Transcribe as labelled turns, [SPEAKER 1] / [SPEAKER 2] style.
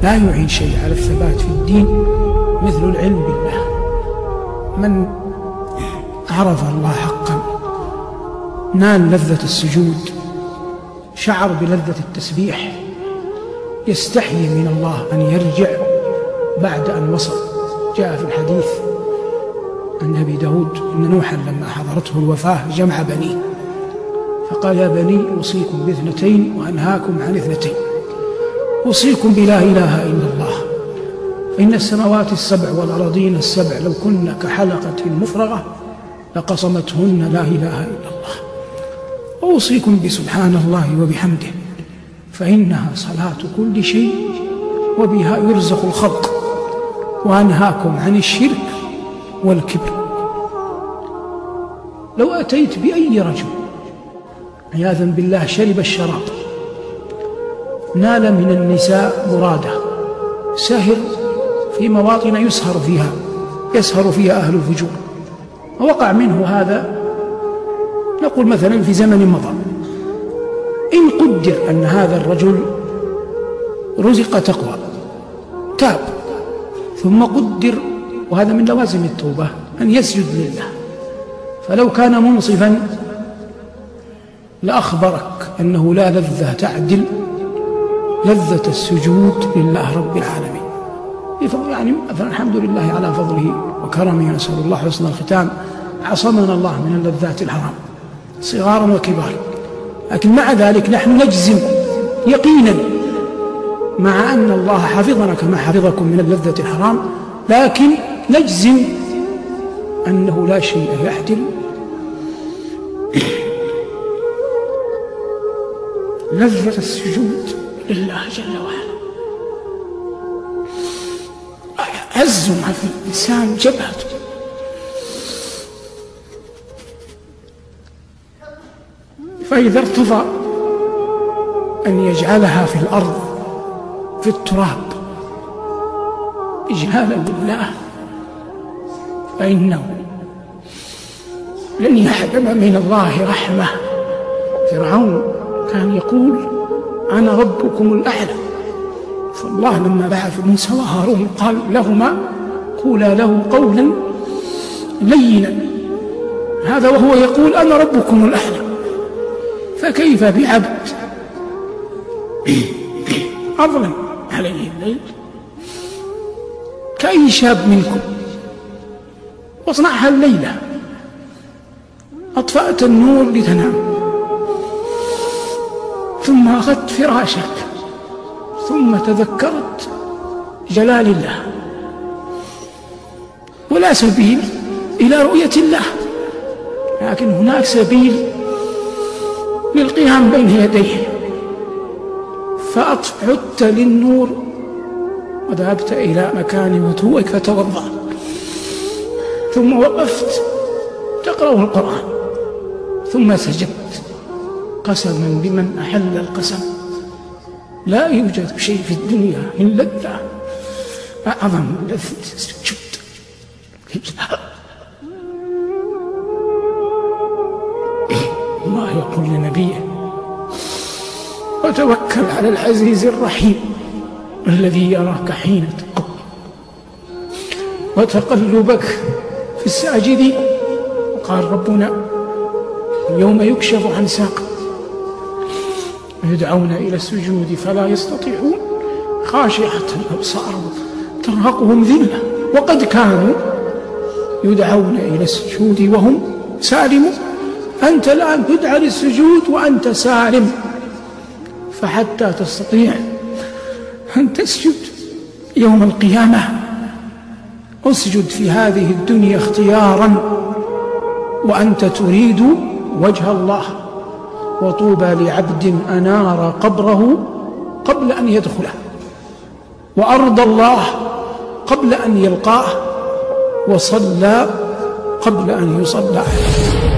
[SPEAKER 1] لا يعين شيء على الثبات في الدين مثل العلم بالله. من عرف الله حقا نال لذة السجود، شعر بلذة التسبيح، يستحيي من الله أن يرجع بعد أن وصل. جاء في الحديث عن أبي داود أن نوحا لما حضرته الوفاة جمع بنيه فقال: يا بني أوصيكم باثنتين وأنهاكم عن اثنتين. أوصيكم بلا إله إلا الله، فإن السماوات السبع والأراضين السبع لو كن كحلقة مفرغة لقصمتهن لا إله إلا الله. وأوصيكم بسبحان الله وبحمده، فإنها صلاة كل شيء وبها يرزق الخلق. وأنهاكم عن الشرك والكبر. لو أتيت بأي رجل عياذا بالله شرب الشراب، نال من النساء مراده، سهر في مواطن يسهر فيها أهل الفجور، ووقع منه هذا، نقول مثلا في زمن مضى، إن قدر أن هذا الرجل رزق تقوى تاب، ثم قدر، وهذا من لوازم التوبة، أن يسجد لله، فلو كان منصفا لأخبرك أنه لا لذة تعدل لذة السجود لله رب العالمين. يعني مثلا الحمد لله على فضله وكرمه، نسأل الله حسن الختام، عصمنا الله من اللذات الحرام صغارا وكبارا. لكن مع ذلك نحن نجزم يقينا مع أن الله حفظنا كما حفظكم من اللذة الحرام، لكن نجزم أنه لا شيء يعدل لذة السجود لله جل وعلا. عز ما في الإنسان جبهته، فإذا ارتضى أن يجعلها في الأرض في التراب إجلالا لله، فإنه لن يحرم من الله رحمة. فرعون كان يقول: أنا ربكم الأعلى، فالله لما بعث موسى وهارون قال لهما: قولا له قولا لينا. هذا وهو يقول: أنا ربكم الأعلى. فكيف بعبد أظلم عليه الليل كأي شاب منكم واصنعها الليلة، أطفأت النور لتنام، ثم أخذت فراشك، ثم تذكرت جلال الله، ولا سبيل إلى رؤية الله، لكن هناك سبيل للقيام بين يديه، فعدت للنور وذهبت إلى مكان وتوك فتوضأ، ثم وقفت تقرأ القرآن، ثم سجدت، قسما بمن أحل القسم لا يوجد شيء في الدنيا من لذة أعظم من لذة السجود. الله يقول لنبيه: وتوكل على العزيز الرحيم الذي يراك حين تقوم وتقلبك في الساجدين. وقال ربنا: يوم يكشف عن ساق يدعون إلى السجود فلا يستطيعون، خاشعة أبصارهم ترهقهم ذلة وقد كانوا يدعون إلى السجود وهم سالمون. أنت الآن تدعى للسجود وأنت سالم، فحتى تستطيع أن تسجد يوم القيامة اسجد في هذه الدنيا اختيارا وأنت تريد وجه الله. وطوبى لعبد أنار قبره قبل أن يدخله، وأرضى الله قبل أن يلقاه، وصلى قبل أن يصلى عليه.